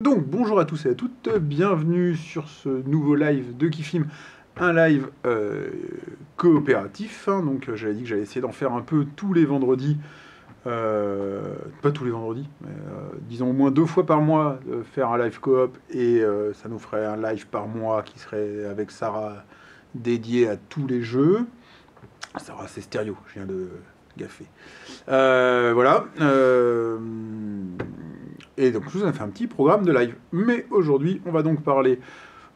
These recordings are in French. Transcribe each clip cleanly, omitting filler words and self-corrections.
Donc bonjour à tous et à toutes, bienvenue sur ce nouveau live de Kifim, un live coopératif, hein. Donc j'avais dit que j'allais essayer d'en faire un peu tous les vendredis, pas tous les vendredis, mais disons au moins 2 fois par mois, faire un live coop, et ça nous ferait un live par mois qui serait avec Sarah dédié à tous les jeux. Sarah c'est stéréo, je viens de gaffer. Voilà. Et donc, je vous ai fait un petit programme de live. Mais aujourd'hui, on va donc parler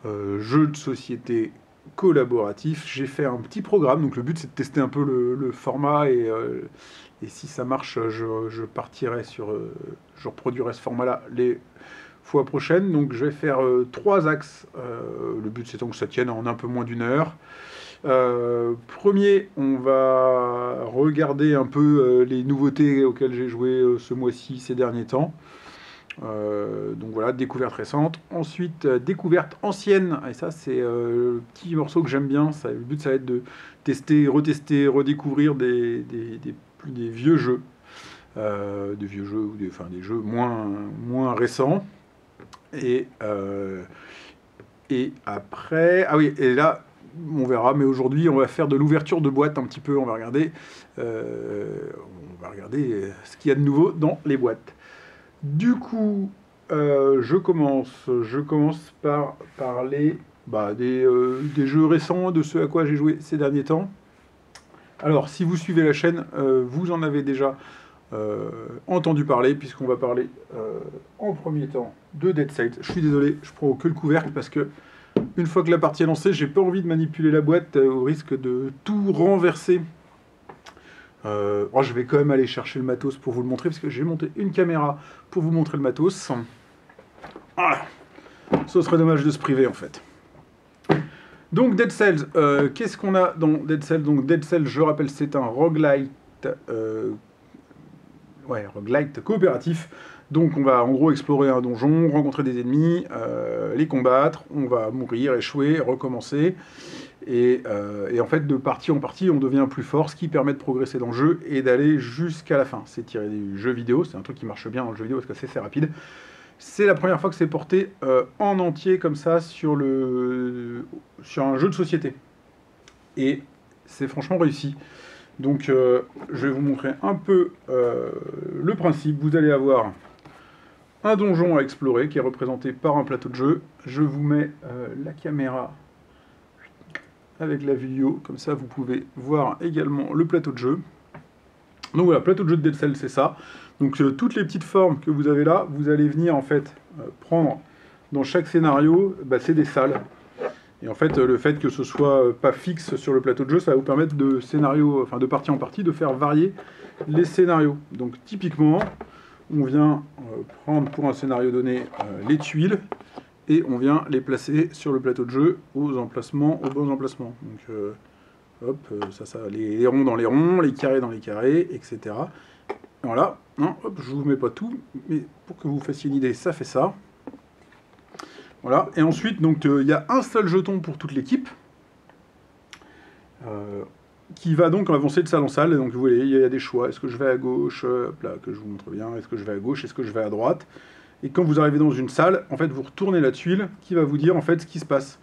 jeux de société collaboratifs. J'ai fait un petit programme, donc le but c'est de tester un peu le format, et si ça marche, je partirai sur... je reproduirai ce format-là les fois prochaines. Donc je vais faire 3 axes. Le but c'est donc que ça tienne en un peu moins d'1 heure. Premier, on va regarder un peu les nouveautés auxquelles j'ai joué ce mois-ci, ces derniers temps. Donc voilà, découverte récente. Ensuite, découverte ancienne. Et ça, c'est le petit morceau que j'aime bien. Le but, ça va être de tester, retester, redécouvrir des vieux jeux. Des vieux jeux ou des jeux moins récents. Et après... Ah oui, et là... On verra, mais aujourd'hui, on va faire de l'ouverture de boîtes un petit peu. On va regarder ce qu'il y a de nouveau dans les boîtes. Du coup, je commence par parler des jeux récents, de ceux à quoi j'ai joué ces derniers temps. Alors, si vous suivez la chaîne, vous en avez déjà entendu parler, puisqu'on va parler en premier temps de Dead Cells. Je suis désolé, je prends que le couvercle parce que une fois que la partie est lancée, j'ai pas envie de manipuler la boîte au risque de tout renverser. Je vais quand même aller chercher le matos pour vous le montrer, parce que j'ai monté une caméra pour vous montrer le matos. Voilà. Ce serait dommage de se priver, en fait. Donc, Dead Cells. Qu'est-ce qu'on a dans Dead Cells? Donc, Dead Cells, je rappelle, c'est un roguelite, roguelite coopératif. Donc on va en gros explorer un donjon, rencontrer des ennemis, les combattre, on va mourir, échouer, recommencer. Et en fait, de partie en partie, on devient plus fort, ce qui permet de progresser dans le jeu et d'aller jusqu'à la fin. C'est tiré du jeu vidéo, c'est un truc qui marche bien dans le jeu vidéo parce que c'est assez rapide. C'est la première fois que c'est porté en entier comme ça sur un jeu de société. Et c'est franchement réussi. Donc je vais vous montrer un peu le principe. Vous allez avoir un donjon à explorer qui est représenté par un plateau de jeu. Je vous mets la caméra avec la vidéo, comme ça vous pouvez voir également le plateau de jeu. Donc voilà, plateau de jeu de Dead Cells, c'est ça. Donc toutes les petites formes que vous avez là, vous allez venir en fait prendre dans chaque scénario, c'est des salles. Et en fait, le fait que ce soit pas fixe sur le plateau de jeu, ça va vous permettre de partie en partie, de faire varier les scénarios. Donc typiquement, on vient prendre pour un scénario donné les tuiles, et on vient les placer sur le plateau de jeu aux bons emplacements. Donc hop, les ronds dans les ronds, les carrés dans les carrés, etc. Voilà, non, hop, je vous mets pas tout, mais pour que vous fassiez une idée, ça fait ça. Voilà, et ensuite, donc il y a un seul jeton pour toute l'équipe, qui va donc avancer de salle en salle. Donc vous voyez, il y a des choix. Est-ce que je vais à gauche, hop là, que je vous montre bien, est-ce que je vais à gauche, est-ce que je vais à droite? Et quand vous arrivez dans une salle, en fait, vous retournez la tuile qui va vous dire en fait ce qui se passe.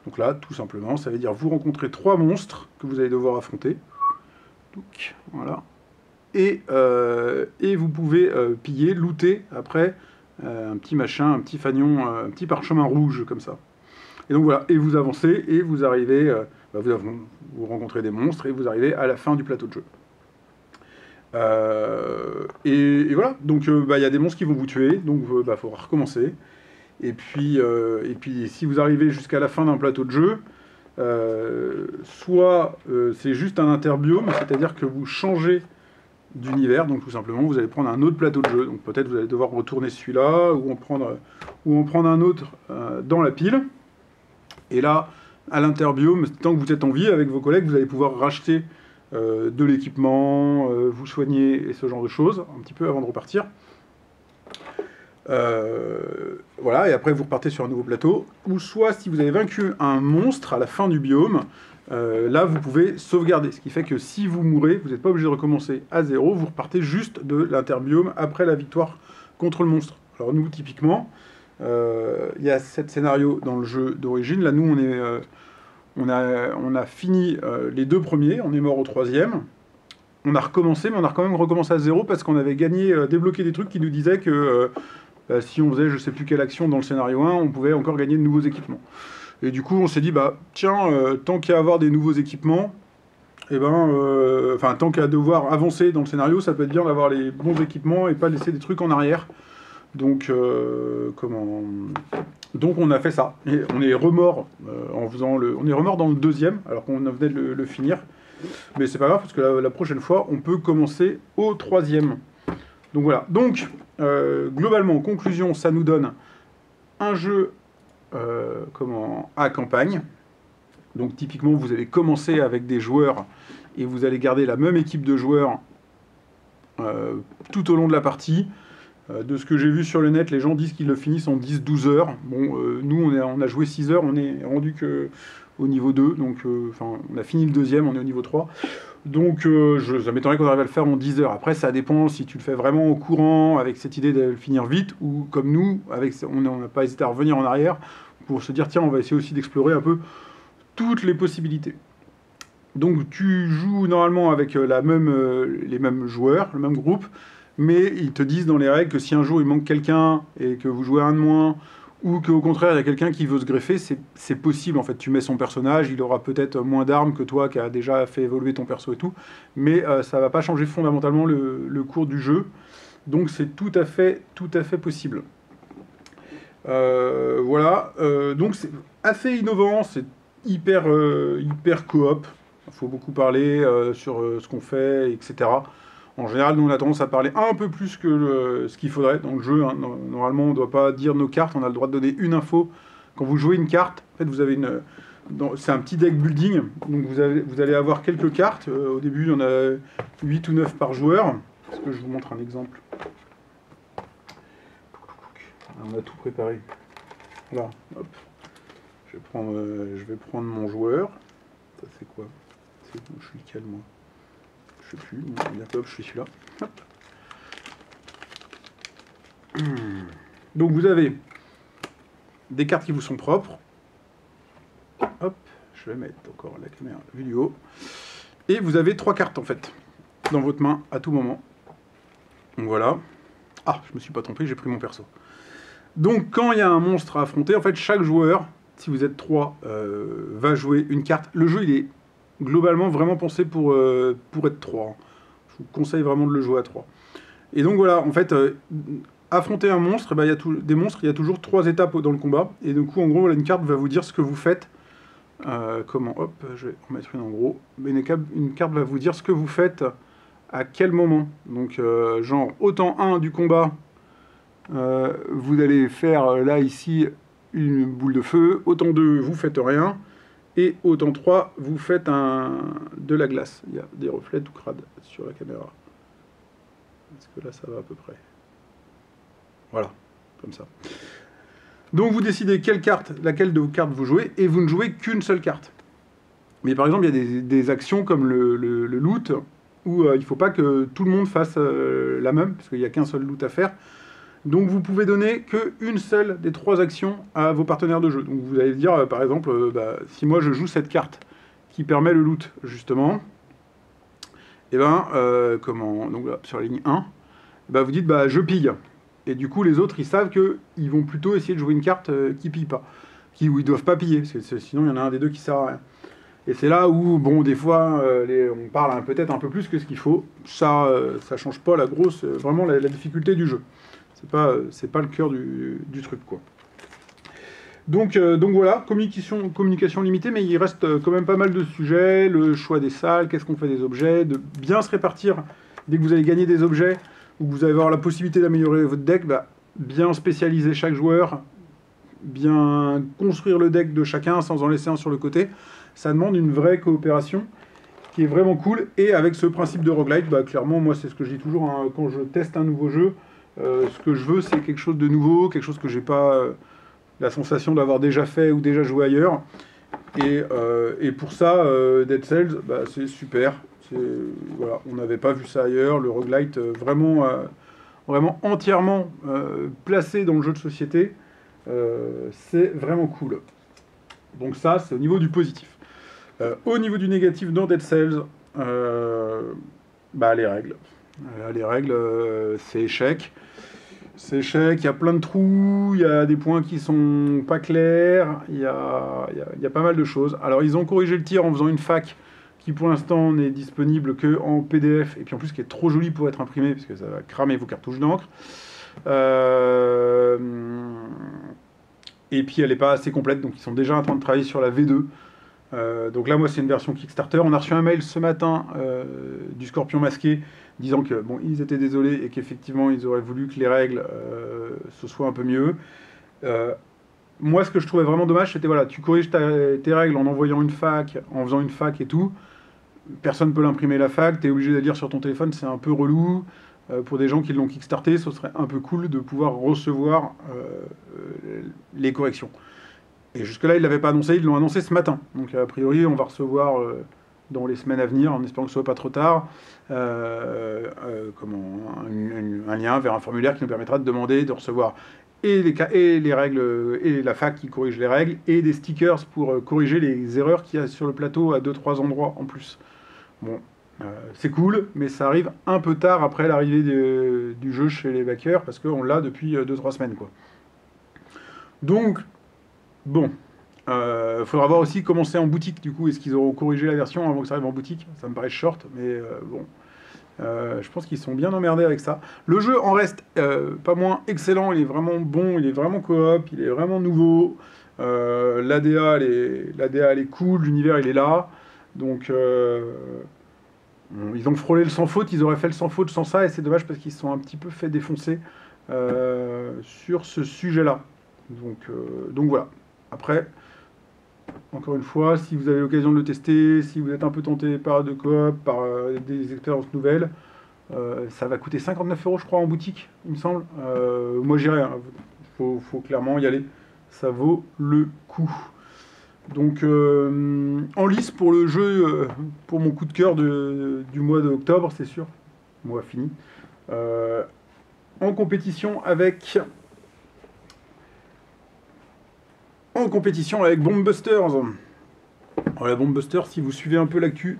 Donc là, tout simplement, ça veut dire vous rencontrez 3 monstres que vous allez devoir affronter. Donc, voilà. Et vous pouvez piller, looter après un petit machin, un petit fanion, un petit parchemin rouge comme ça. Et donc voilà, et vous avancez, et vous arrivez, vous rencontrez des monstres, et vous arrivez à la fin du plateau de jeu. Et voilà, donc y a des monstres qui vont vous tuer, donc il faudra recommencer. Et puis si vous arrivez jusqu'à la fin d'un plateau de jeu, soit c'est juste un interbiome, c'est-à-dire que vous changez d'univers, donc tout simplement vous allez prendre un autre plateau de jeu, donc peut-être vous allez devoir retourner celui-là, ou en prendre un autre dans la pile. Et là, à l'interbiome, tant que vous êtes en vie avec vos collègues, vous allez pouvoir racheter de l'équipement, vous soigner et ce genre de choses, un petit peu avant de repartir. Voilà, et après vous repartez sur un nouveau plateau. Ou soit, si vous avez vaincu un monstre à la fin du biome, là vous pouvez sauvegarder. Ce qui fait que si vous mourrez, vous n'êtes pas obligé de recommencer à 0, vous repartez juste de l'interbiome après la victoire contre le monstre. Alors nous, typiquement, Il y a 7 scénarios dans le jeu d'origine. Là, nous, on a fini les 2 premiers, on est mort au 3e. On a recommencé, mais on a quand même recommencé à 0 parce qu'on avait gagné, débloqué des trucs qui nous disaient que si on faisait je sais plus quelle action dans le scénario 1, on pouvait encore gagner de nouveaux équipements. Et du coup, on s'est dit, bah tiens, tant qu'à avoir des nouveaux équipements, et enfin, tant qu'à devoir avancer dans le scénario, ça peut être bien d'avoir les bons équipements et pas laisser des trucs en arrière. Donc, Donc on a fait ça. Et on est remort on est remort dans le 2e, alors qu'on venait de le finir. Mais c'est pas grave, parce que la prochaine fois, on peut commencer au 3e. Donc voilà. Donc, globalement, en conclusion, ça nous donne un jeu à campagne. Donc typiquement, vous allez commencer avec des joueurs et vous allez garder la même équipe de joueurs tout au long de la partie. De ce que j'ai vu sur le net, les gens disent qu'ils le finissent en 10-12 heures. Bon, nous, on a joué 6 heures, on est rendu au niveau 2, donc on a fini le 2e, on est au niveau 3. Donc ça m'étonnerait qu'on arrive à le faire en 10 heures. Après, ça dépend si tu le fais vraiment au courant, avec cette idée de le finir vite, ou comme nous, on n'a pas hésité à revenir en arrière, pour se dire, tiens, on va essayer aussi d'explorer un peu toutes les possibilités. Donc tu joues normalement avec les mêmes joueurs, le même groupe, mais ils te disent dans les règles que si un jour il manque quelqu'un et que vous jouez un de moins, ou qu'au contraire il y a quelqu'un qui veut se greffer, c'est possible en fait. Tu mets son personnage, il aura peut-être moins d'armes que toi qui a déjà fait évoluer ton perso et tout, mais ça va pas changer fondamentalement le cours du jeu. Donc c'est tout à fait possible. Voilà, donc c'est assez innovant, c'est hyper coop. Il faut beaucoup parler sur ce qu'on fait, etc. En général, nous, on a tendance à parler un peu plus que ce qu'il faudrait dans le jeu. Hein. Normalement, on ne doit pas dire nos cartes, on a le droit de donner une info. Quand vous jouez une carte, en fait, vous avez c'est un petit deck building, donc vous allez avoir quelques cartes. Au début, il y en a 8 ou 9 par joueur. Est-ce que je vous montre un exemple? On a tout préparé. Là, hop. Je vais prendre mon joueur. Ça, c'est quoi? Je suis lequel, moi? Je sais plus. Hop, je suis celui-là. Donc, vous avez des cartes qui vous sont propres. Hop, je vais mettre encore la caméra vidéo. Et vous avez 3 cartes, en fait, dans votre main à tout moment. Donc, voilà. Ah, je me suis pas trompé, j'ai pris mon perso. Donc, quand il y a un monstre à affronter, en fait, chaque joueur, si vous êtes 3, va jouer une carte. Le jeu, il est globalement vraiment pensé pour être 3. Je vous conseille vraiment de le jouer à 3. Et donc, voilà, en fait, affronter un monstre, il y a des monstres, il y a toujours 3 étapes dans le combat. Et du coup, en gros, une carte va vous dire ce que vous faites. Hop, je vais en mettre une en gros. Mais une carte va vous dire ce que vous faites à quel moment. Donc, genre, autant 1 du combat... vous allez faire là ici une boule de feu, autant 2 vous faites rien, et autant 3 vous faites de la glace. Il y a des reflets tout crades sur la caméra. Est-ce que là ça va à peu près? Voilà, comme ça. Donc vous décidez laquelle de vos cartes vous jouez, et vous ne jouez qu'une seule carte. Mais par exemple, il y a des actions comme le loot, où il ne faut pas que tout le monde fasse la même, parce qu'il n'y a qu'un seul loot à faire. Donc vous pouvez donner qu'une seule des 3 actions à vos partenaires de jeu. Donc vous allez dire, par exemple, si moi je joue cette carte qui permet le loot, justement, et donc là, sur la ligne 1, vous dites, je pille. Et du coup, les autres, ils savent qu'ils vont plutôt essayer de jouer une carte qui pille pas, où ils doivent pas piller, parce que sinon il y en a un des deux qui sert à rien. Et c'est là où, bon, des fois, on parle peut-être un peu plus que ce qu'il faut. Ça change pas vraiment la difficulté du jeu. C'est pas le cœur du truc, quoi. Donc voilà, communication limitée, mais il reste quand même pas mal de sujets, le choix des salles, qu'est-ce qu'on fait des objets, de bien se répartir dès que vous allez gagner des objets, ou que vous allez avoir la possibilité d'améliorer votre deck, bien spécialiser chaque joueur, bien construire le deck de chacun sans en laisser un sur le côté. Ça demande une vraie coopération qui est vraiment cool, et avec ce principe de roguelite, clairement, moi c'est ce que je dis toujours, hein, quand je teste un nouveau jeu, ce que je veux, c'est quelque chose de nouveau, quelque chose que j'ai pas la sensation d'avoir déjà fait ou déjà joué ailleurs. Et pour ça, Dead Cells, c'est super. Voilà, on n'avait pas vu ça ailleurs. Le roguelite vraiment entièrement placé dans le jeu de société. C'est vraiment cool. Donc ça, c'est au niveau du positif. Au niveau du négatif dans Dead Cells, bah, les règles. Les règles, c'est échec. C'est échec, il y a plein de trous, il y a des points qui sont pas clairs, il y a pas mal de choses. Alors ils ont corrigé le tir en faisant une fac qui pour l'instant n'est disponible que en PDF, et puis en plus qui est trop jolie pour être imprimée, parce que ça va cramer vos cartouches d'encre. Et puis elle n'est pas assez complète, donc ils sont déjà en train de travailler sur la V2. Donc là, moi, c'est une version Kickstarter. On a reçu un mail ce matin du Scorpion Masqué disant que bon, ils étaient désolés et qu'effectivement, ils auraient voulu que les règles ce soit un peu mieux. Moi, ce que je trouvais vraiment dommage, c'était voilà, tu corriges tes règles en envoyant une fac, en faisant une fac et tout. Personne ne peut l'imprimer la fac, tu es obligé de la lire sur ton téléphone, c'est un peu relou. Pour des gens qui l'ont kickstarté, ce serait un peu cool de pouvoir recevoir les corrections. Et jusque-là, ils ne l'avaient pas annoncé, ils l'ont annoncé ce matin. Donc a priori, on va recevoir dans les semaines à venir, en espérant que ce soit pas trop tard, un lien vers un formulaire qui nous permettra de demander, de recevoir et les règles, et la fac qui corrige les règles, et des stickers pour corriger les erreurs qu'il y a sur le plateau à 2-3 endroits en plus. Bon, c'est cool, mais ça arrive un peu tard après l'arrivée du jeu chez les backers, parce qu'on l'a depuis 2-3 semaines, quoi. Donc, bon, faudra voir aussi comment c'est en boutique, du coup. Est-ce qu'ils auront corrigé la version avant que ça arrive en boutique? Ça me paraît short, mais bon. Je pense qu'ils sont bien emmerdés avec ça. Le jeu en reste pas moins excellent, il est vraiment bon, il est vraiment coop, il est vraiment nouveau. L'ADA, elle est cool, l'univers, il est là. Donc, ils ont frôlé le sans faute, ils auraient fait le sans faute sans ça, et c'est dommage parce qu'ils se sont un petit peu fait défoncer sur ce sujet-là. Donc voilà. Après, encore une fois, si vous avez l'occasion de le tester, si vous êtes un peu tenté par de coop, par des expériences nouvelles, ça va coûter 59 €, je crois, en boutique, il me semble. Moi, j'irai. Hein. Faut clairement y aller. Ça vaut le coup. Donc, en lice pour le jeu, pour mon coup de cœur du mois d'octobre, c'est sûr. Mois fini. En compétition avec Bomb Busters. Alors, la Bomb Busters, si vous suivez un peu l'actu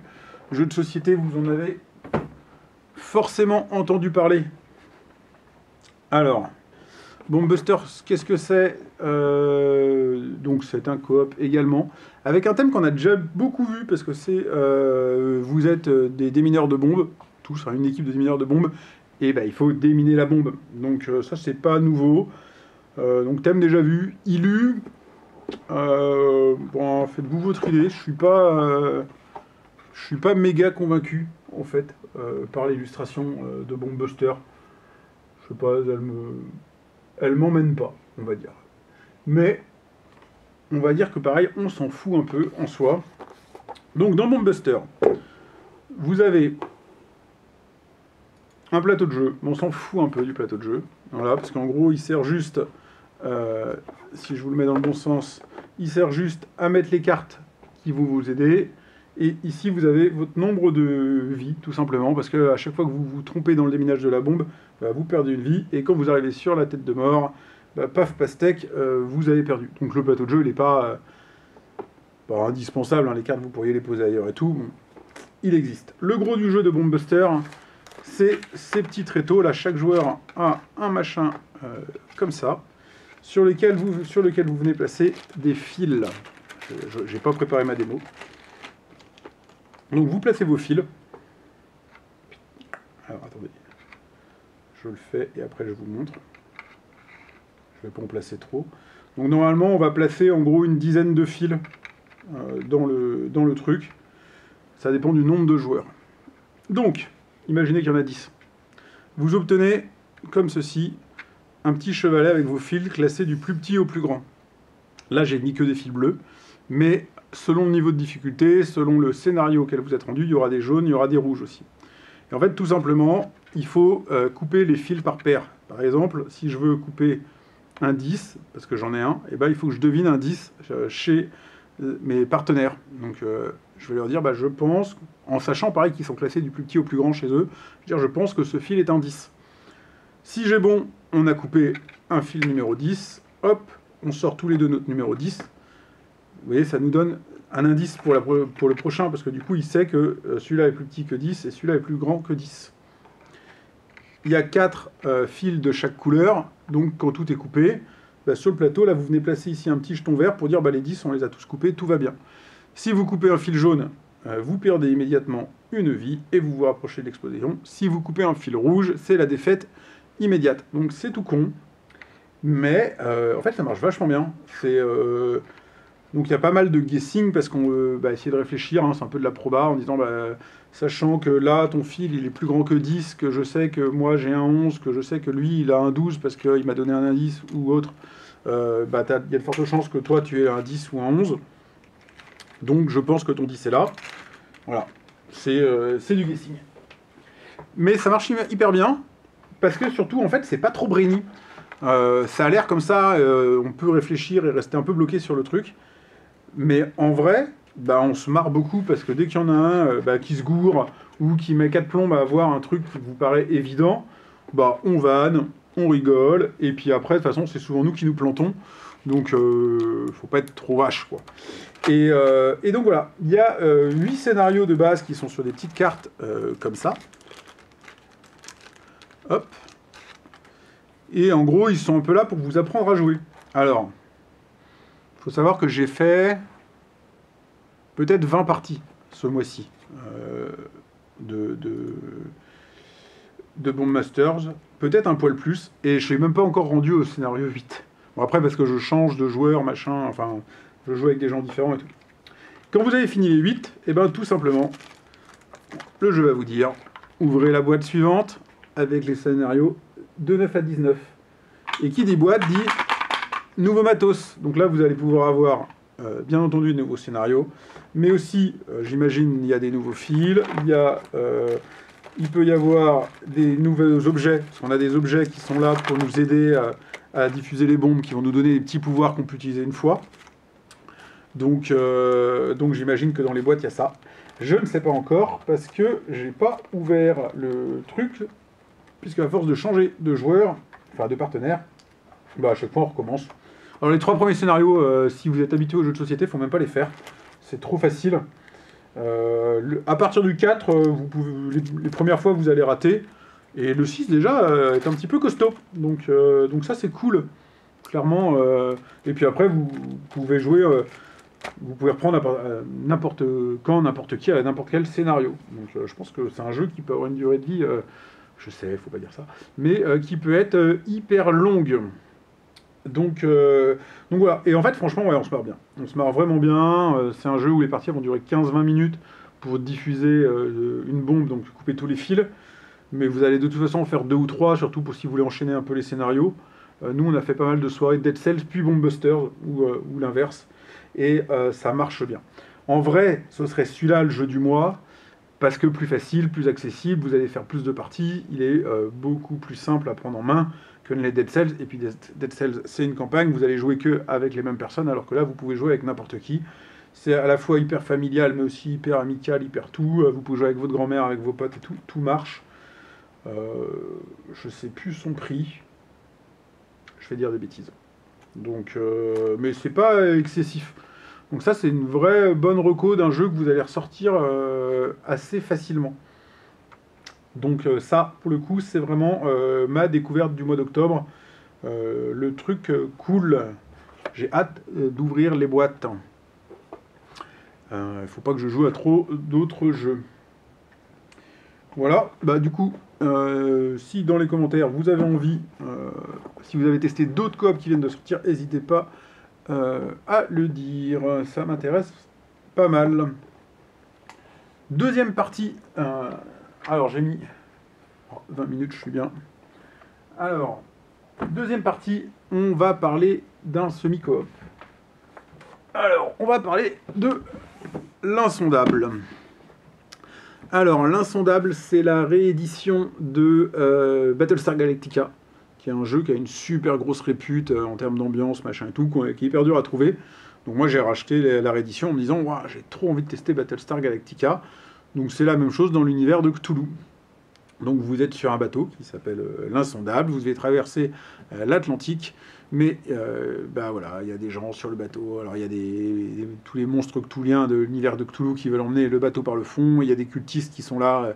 jeu de société, vous en avez forcément entendu parler. Alors, Bomb Busters, qu'est-ce que c'est? Donc c'est un coop également, avec un thème qu'on a déjà beaucoup vu, parce que c'est vous êtes des démineurs de bombes, tous, hein, une équipe de démineurs de bombes, et ben, il faut déminer la bombe. Donc ça, c'est pas nouveau. Donc thème déjà vu, Ilu. Bon, faites-vous votre idée. Je suis pas méga convaincu en fait par l'illustration de Bomb Buster. Je sais pas, elle m'emmène pas, on va dire. Mais on va dire que pareil, on s'en fout un peu en soi. Donc dans Bomb Buster, vous avez un plateau de jeu. On s'en fout un peu du plateau de jeu. Voilà, parce qu'en gros, il sert juste, si je vous le mets dans le bon sens, il sert juste à mettre les cartes qui vont vous aider. Et ici, vous avez votre nombre de vies, tout simplement, parce qu'à chaque fois que vous vous trompez dans le déminage de la bombe, bah, vous perdez une vie. Et quand vous arrivez sur la tête de mort, bah, paf, pastèque, vous avez perdu. Donc le plateau de jeu, il n'est pas indispensable. Hein, les cartes, vous pourriez les poser ailleurs et tout. Bon, il existe. Le gros du jeu de Bomb Buster, c'est ces petits tréteaux. Là, chaque joueur a un machin comme ça, sur lequel vous venez placer des fils. Je n'ai pas préparé ma démo. Donc vous placez vos fils. Alors attendez, je le fais et après je vous montre. Je ne vais pas en placer trop. Donc normalement on va placer en gros une dizaine de fils dans le truc. Ça dépend du nombre de joueurs. Donc, imaginez qu'il y en a 10. Vous obtenez, comme ceci, un petit chevalet avec vos fils classés du plus petit au plus grand. Là j'ai mis que des fils bleus, mais selon le niveau de difficulté, selon le scénario auquel vous êtes rendu, il y aura des jaunes, il y aura des rouges aussi. Et en fait, tout simplement, il faut couper les fils par paire. Par exemple, si je veux couper un 10, parce que j'en ai un, et ben, il faut que je devine un 10 chez mes partenaires. Donc, je vais leur dire, bah, je pense, en sachant pareil qu'ils sont classés du plus petit au plus grand chez eux, je veux dire, je pense que ce fil est un 10. Si j'ai bon, on a coupé un fil numéro 10, hop, on sort tous les deux notre numéro 10. Vous voyez, ça nous donne un indice pour le prochain, parce que du coup, il sait que celui-là est plus petit que 10 et celui-là est plus grand que 10. Il y a 4 fils de chaque couleur, donc quand tout est coupé, bah, sur le plateau, là, vous venez placer ici un petit jeton vert pour dire bah, les 10, on les a tous coupés, tout va bien. Si vous coupez un fil jaune, vous perdez immédiatement une vie et vous vous rapprochez de l'explosion. Si vous coupez un fil rouge, c'est la défaite immédiate. Donc c'est tout con, mais en fait, ça marche vachement bien. Donc il y a pas mal de guessing parce qu'on veut essayer de réfléchir, hein, c'est un peu de la proba en disant sachant que là ton fil il est plus grand que 10, que je sais que moi j'ai un 11, que je sais que lui il a un 12 parce qu'il m'a donné un indice ou autre, il y a de fortes chances que toi tu aies un 10 ou un 11. Donc je pense que ton 10 est là. Voilà, c'est du guessing. Mais ça marche hyper bien parce que surtout en fait c'est pas trop brainy. Ça a l'air comme ça, on peut réfléchir et rester un peu bloqué sur le truc. Mais en vrai, on se marre beaucoup parce que dès qu'il y en a un qui se gourre ou qui met 4 plombes à avoir un truc qui vous paraît évident, on vanne, on rigole, et puis après, de toute façon, c'est souvent nous qui nous plantons. Donc, faut pas être trop vache, quoi. Et donc voilà, il y a 8 scénarios de base qui sont sur des petites cartes comme ça. Hop. Et en gros, ils sont un peu là pour vous apprendre à jouer. Alors, il faut savoir que j'ai fait peut-être 20 parties ce mois-ci de Bomb Masters, peut-être un poil plus, et je ne suis même pas encore rendu au scénario 8. Bon, après, parce que je change de joueur, machin, enfin, je joue avec des gens différents et tout. Quand vous avez fini les 8, et tout simplement, le jeu va vous dire, ouvrez la boîte suivante avec les scénarios de 9 à 19. Et qui dit boîte dit nouveau matos. Donc là, vous allez pouvoir avoir, bien entendu, de nouveaux scénarios, mais aussi, j'imagine, il y a des nouveaux fils, il peut y avoir des nouveaux objets, parce qu'on a des objets qui sont là pour nous aider à diffuser les bombes, qui vont nous donner des petits pouvoirs qu'on peut utiliser une fois. Donc j'imagine que dans les boîtes, il y a ça. Je ne sais pas encore, parce que j'ai pas ouvert le truc, puisque à force de changer de joueur, enfin de partenaire, à chaque fois on recommence. Alors les 3 premiers scénarios, si vous êtes habitué aux jeux de société, il ne faut même pas les faire. C'est trop facile. À partir du 4, les premières fois vous allez rater. Et le 6 déjà est un petit peu costaud. Donc ça c'est cool. Clairement. Et puis après vous pouvez jouer, vous pouvez reprendre n'importe quand, n'importe qui, à n'importe quel scénario. Donc je pense que c'est un jeu qui peut avoir une durée de vie, je sais, faut pas dire ça, mais qui peut être hyper longue. Donc voilà. Et en fait, franchement, ouais, on se marre bien. On se marre vraiment bien. C'est un jeu où les parties vont durer 15-20 minutes pour diffuser une bombe, donc couper tous les fils. Mais vous allez de toute façon en faire 2 ou 3, surtout pour si vous voulez enchaîner un peu les scénarios. Nous, on a fait pas mal de soirées Dead Cells, puis Bomb Busters, ou l'inverse. Et ça marche bien. En vrai, ce serait celui-là le jeu du mois, parce que plus facile, plus accessible, vous allez faire plus de parties. Il est beaucoup plus simple à prendre en main que les Dead Cells. Et puis Dead Cells, c'est une campagne, vous allez jouer que avec les mêmes personnes, alors que là, vous pouvez jouer avec n'importe qui. C'est à la fois hyper familial, mais aussi hyper amical, hyper tout. Vous pouvez jouer avec votre grand-mère, avec vos potes et tout. Tout marche. Je sais plus son prix. Je vais dire des bêtises. Donc, mais c'est pas excessif. Donc ça, c'est une vraie bonne reco d'un jeu que vous allez ressortir assez facilement. Donc ça, pour le coup, c'est vraiment ma découverte du mois d'octobre. Le truc cool. J'ai hâte d'ouvrir les boîtes. Il faut pas que je joue à trop d'autres jeux. Voilà, du coup, si dans les commentaires vous avez envie, si vous avez testé d'autres coops qui viennent de sortir, n'hésitez pas à le dire, ça m'intéresse pas mal. Deuxième partie, alors j'ai mis 20 minutes, je suis bien. Alors, deuxième partie, on va parler d'un semi-coop. Alors, on va parler de l'Insondable. Alors, l'Insondable, c'est la réédition de Battlestar Galactica, qui est un jeu qui a une super grosse répute en termes d'ambiance, machin et tout, qui est hyper dur à trouver. Donc moi, j'ai racheté la réédition en me disant « J'ai trop envie de tester Battlestar Galactica ». Donc c'est la même chose dans l'univers de Cthulhu. Donc vous êtes sur un bateau qui s'appelle l'Insondable, vous devez traverser l'Atlantique, mais bah voilà, il y a des gens sur le bateau, alors il y a tous les monstres cthulhiens de l'univers de Cthulhu qui veulent emmener le bateau par le fond, il y a des cultistes qui sont là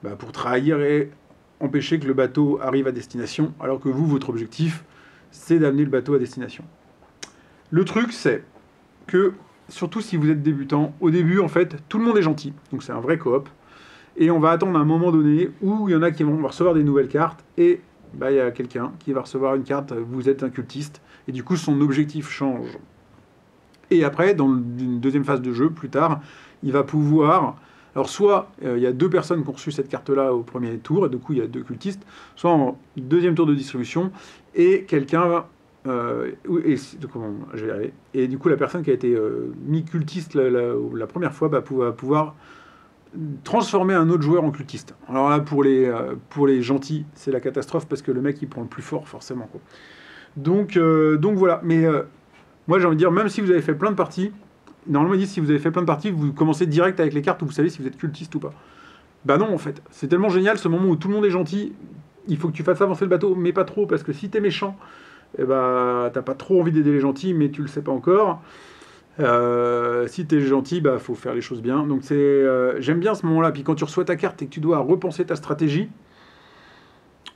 bah, pour trahir et empêcher que le bateau arrive à destination, alors que vous, votre objectif, c'est d'amener le bateau à destination. Le truc, c'est que, surtout si vous êtes débutant, au début, en fait, tout le monde est gentil, donc c'est un vrai coop. Et on va attendre un moment donné où il y en a qui vont recevoir des nouvelles cartes et bah, il y a quelqu'un qui va recevoir une carte, vous êtes un cultiste, et du coup son objectif change. Et après, dans une deuxième phase de jeu, plus tard, il va pouvoir... Alors soit il y a 2 personnes qui ont reçu cette carte-là au premier tour, et du coup il y a 2 cultistes, soit en deuxième tour de distribution, et quelqu'un va... je vais y arriver. Et du coup la personne qui a été mi-cultiste la première fois va pouvoir transformer un autre joueur en cultiste. Alors là, pour les gentils, c'est la catastrophe parce que le mec, il prend le plus fort, forcément, quoi. Donc voilà. Mais moi, j'ai envie de dire, même si vous avez fait plein de parties, normalement, ils disent si vous avez fait plein de parties, vous commencez direct avec les cartes où vous savez si vous êtes cultiste ou pas. Bah non, en fait. C'est tellement génial, ce moment où tout le monde est gentil, il faut que tu fasses avancer le bateau, mais pas trop, parce que si t'es méchant, eh bah, t'as pas trop envie d'aider les gentils, mais tu le sais pas encore. Si t'es gentil, bah faut faire les choses bien. Donc j'aime bien ce moment-là. Puis quand tu reçois ta carte et que tu dois repenser ta stratégie,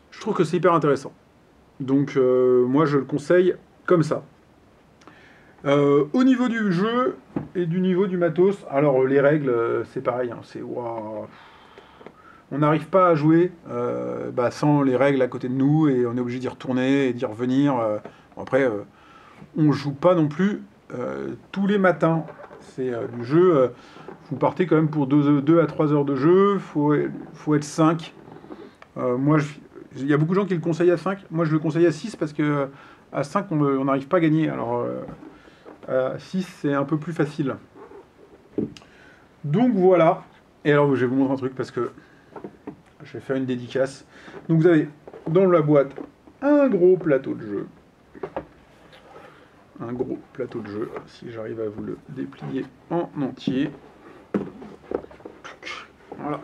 je trouve que c'est hyper intéressant. Donc moi je le conseille comme ça. Au niveau du jeu et du niveau du matos, alors les règles c'est pareil. Hein, c'est waouh. On n'arrive pas à jouer bah, sans les règles à côté de nous et on est obligé d'y retourner et d'y revenir. Après, on joue pas non plus tous les matins. C'est du jeu. Vous partez quand même pour 2 à 3 heures de jeu. Faut être 5. Moi, il y a beaucoup de gens qui le conseillent à 5. Moi, je le conseille à 6 parce que à 5, on n'arrive pas à gagner. Alors, à 6, c'est un peu plus facile. Donc voilà. Et alors, je vais vous montrer un truc parce que je vais faire une dédicace. Donc, vous avez dans la boîte un gros plateau de jeu. Un gros plateau de jeu, si j'arrive à vous le déplier en entier. Voilà.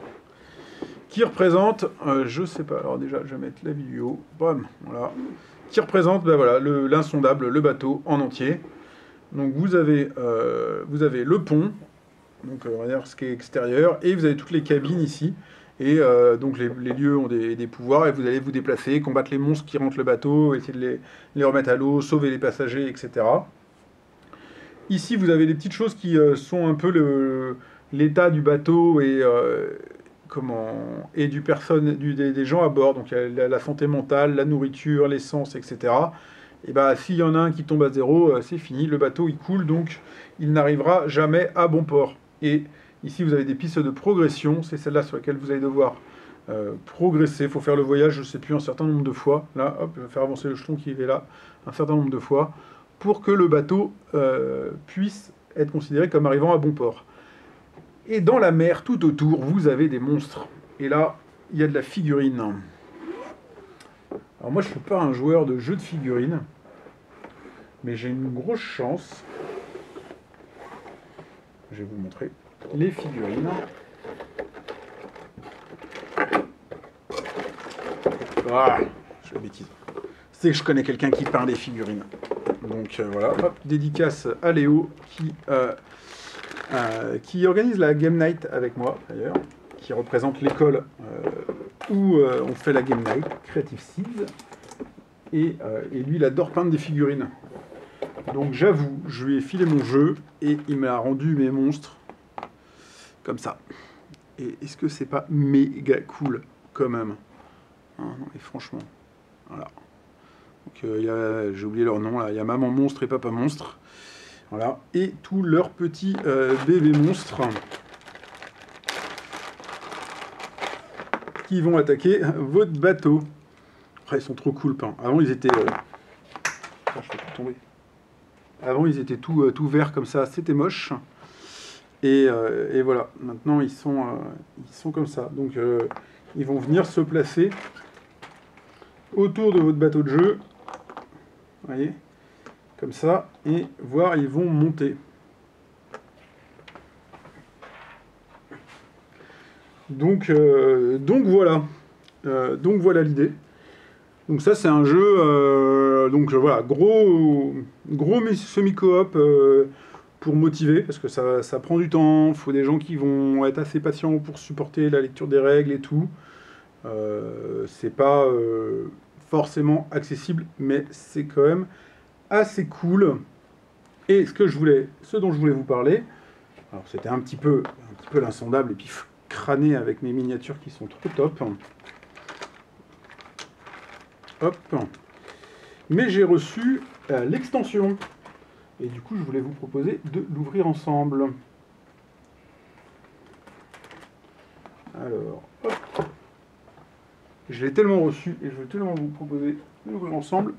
Qui représente, je sais pas, alors déjà je vais mettre la vidéo, bam, voilà. Qui représente, ben voilà, l'insondable, le bateau en entier. Donc vous avez le pont, donc on va dire ce qui est extérieur, et vous avez toutes les cabines ici. Et donc les lieux ont des pouvoirs et vous allez vous déplacer, combattre les monstres qui rentrent le bateau, essayer de les remettre à l'eau, sauver les passagers, etc. Ici, vous avez des petites choses qui sont un peu l'état du bateau et, des gens à bord. Donc il y a la santé mentale, la nourriture, l'essence, etc. Et bah, s'il y en a un qui tombe à zéro, c'est fini, le bateau il coule, donc il n'arrivera jamais à bon port. Et ici, vous avez des pistes de progression, c'est celle-là sur laquelle vous allez devoir progresser. Il faut faire le voyage, je ne sais plus, un certain nombre de fois. Là, hop, je vais faire avancer le jeton qui est là, un certain nombre de fois, pour que le bateau puisse être considéré comme arrivant à bon port. Et dans la mer, tout autour, vous avez des monstres. Et là, il y a de la figurine. Alors moi, je ne suis pas un joueur de jeux de figurines, mais j'ai une grosse chance. Je vais vous montrer les figurines. Ah, je fais la bêtise. C'est que je connais quelqu'un qui peint des figurines. Donc voilà, hop, dédicace à Léo qui organise la Game Night avec moi d'ailleurs, qui représente l'école où on fait la Game Night, Creative Seeds. Et lui, il adore peindre des figurines. Donc j'avoue, je lui ai filé mon jeu et il m'a rendu mes monstres comme ça. Et est-ce que c'est pas méga cool quand même, hein, non, et franchement, voilà. Donc j'ai oublié leur nom là. Il y a Maman Monstre et Papa Monstre. Voilà. Et tous leurs petits bébés monstres qui vont attaquer votre bateau. Après, ils sont trop cool peints. Avant, ils étaient... je fais tout tomber. Avant, ils étaient tout verts comme ça. C'était moche. Et voilà. Maintenant, ils sont comme ça. Donc, ils vont venir se placer autour de votre bateau de jeu. Vous voyez, comme ça, et voir, ils vont monter. Donc voilà. Donc voilà l'idée. Donc ça c'est un jeu, voilà, gros semi-coop pour motiver, parce que ça prend du temps, il faut des gens qui vont être assez patients pour supporter la lecture des règles et tout. C'est pas forcément accessible, mais c'est quand même assez cool. Et ce dont je voulais vous parler, alors c'était un petit peu l'insondable, et puis crâner avec mes miniatures qui sont trop top. Hop. Mais j'ai reçu l'extension. Et du coup, je voulais vous proposer de l'ouvrir ensemble. Alors, hop. Je l'ai tellement reçu et je veux tellement vous proposer de l'ouvrir ensemble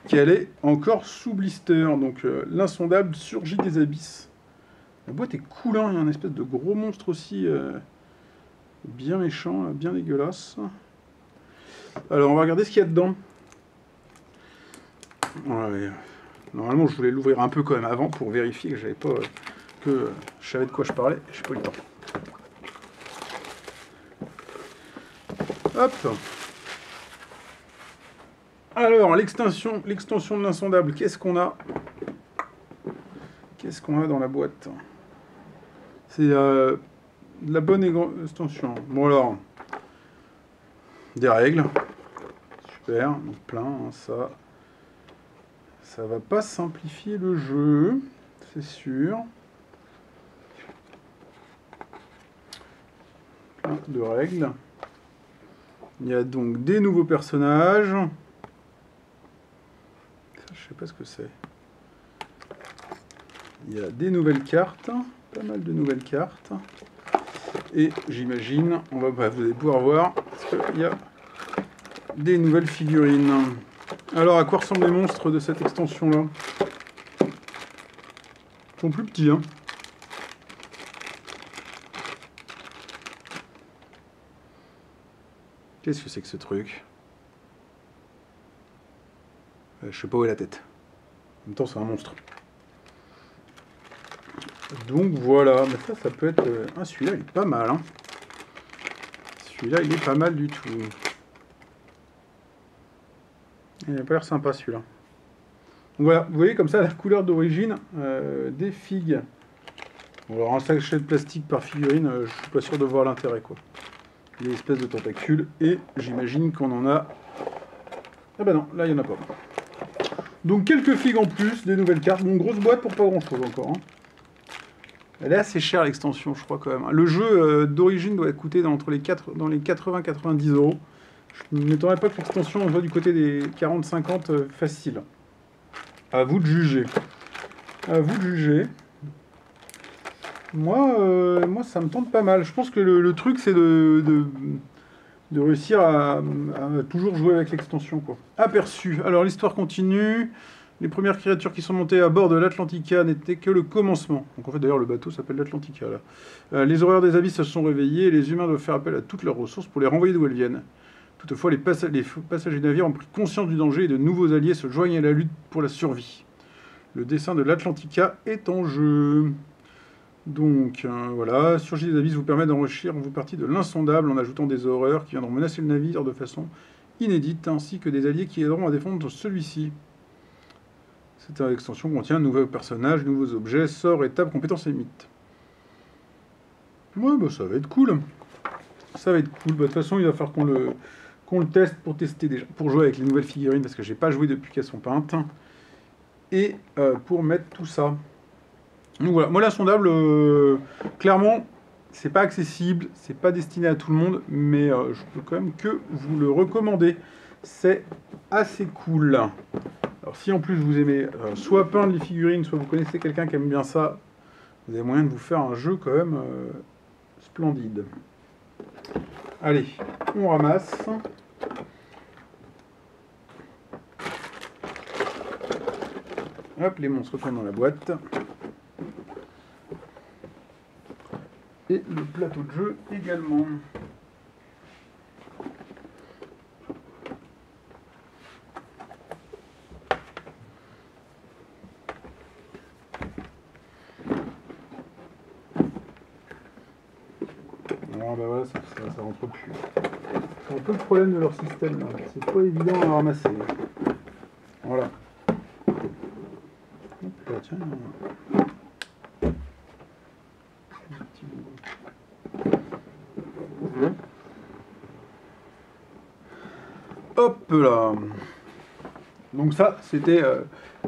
qu'elle est encore sous blister. Donc, l'insondable surgit des abysses. La boîte est cool, hein. Il y a un espèce de gros monstre aussi, bien méchant, bien dégueulasse. Alors, on va regarder ce qu'il y a dedans. Ouais. Normalement, je voulais l'ouvrir un peu quand même avant pour vérifier que j'avais pas que je savais de quoi je parlais. J'ai pas eu le temps. Hop. Alors, l'extension de l'insondable, qu'est-ce qu'on a? Qu'est-ce qu'on a dans la boîte? C'est de la bonne extension. Bon alors, des règles. Super, donc plein, hein, ça. Ça va pas simplifier le jeu, c'est sûr. Plein de règles. Il y a donc des nouveaux personnages. Ça, je sais pas ce que c'est. Il y a des nouvelles cartes, pas mal de nouvelles cartes. Et j'imagine, vous allez pouvoir voir, qu'il y a des nouvelles figurines. Alors, à quoi ressemblent les monstres de cette extension-là? Ils sont plus petits, hein. Qu'est-ce que c'est que ce truc? Je sais pas où est la tête. En même temps, c'est un monstre. Donc voilà, mais ça peut être... Ah, celui-là, il est pas mal, hein. Celui-là, il est pas mal du tout. Il a pas l'air sympa, celui-là. Donc voilà, vous voyez comme ça la couleur d'origine des figues. Bon, alors un sachet de plastique par figurine, je suis pas sûr de voir l'intérêt, quoi. Des espèces de tentacules, et j'imagine qu'on en a... Ah bah non, là il n'y en a pas. Donc quelques figues en plus, des nouvelles cartes. Bon, grosse boîte pour pas grand chose encore, hein. Elle est assez chère l'extension, je crois quand même. Le jeu d'origine doit coûter dans les 80-90 euros. Je ne m'étonnerais pas que l'extension soit du côté des 40-50 facile. À vous de juger. À vous de juger. Moi, ça me tente pas mal. Je pense que le truc, c'est de réussir à toujours jouer avec l'extension, quoi. Aperçu. Alors, l'histoire continue. Les premières créatures qui sont montées à bord de l'Atlantica n'étaient que le commencement. Donc, en fait, d'ailleurs, le bateau s'appelle l'Atlantica, là. Les horreurs des abysses se sont réveillées et les humains doivent faire appel à toutes leurs ressources pour les renvoyer d'où elles viennent. Toutefois, les passagers du navire ont pris conscience du danger et de nouveaux alliés se joignent à la lutte pour la survie. Le dessin de l'Atlantica est en jeu. Donc, voilà, Surgir des abysses vous permet d'enrichir vos parties de l'insondable en ajoutant des horreurs qui viendront menacer le navire de façon inédite, ainsi que des alliés qui aideront à défendre celui-ci. Cette extension contient de nouveaux personnages, nouveaux objets, sorts, étapes, compétences et mythes. Ouais, bah ça va être cool. Ça va être cool. Bah, de toute façon, il va falloir qu'on le teste pour tester déjà, pour jouer avec les nouvelles figurines, parce que j'ai pas joué depuis qu'elles sont peintes. Et pour mettre tout ça. Donc voilà, moi l'insondable, clairement, c'est pas accessible, c'est pas destiné à tout le monde, mais je peux quand même que vous le recommander. C'est assez cool. Alors si en plus vous aimez soit peindre les figurines, soit vous connaissez quelqu'un qui aime bien ça, vous avez moyen de vous faire un jeu quand même splendide. Allez, on ramasse. Hop, les monstres retournent dans la boîte. Et le plateau de jeu également. Alors, bah voilà, ça rentre plus. C'est un peu le problème de leur système là. C'est pas évident à ramasser. Voilà. Hop là, tiens. Un petit bout. Hop là. Donc ça, c'était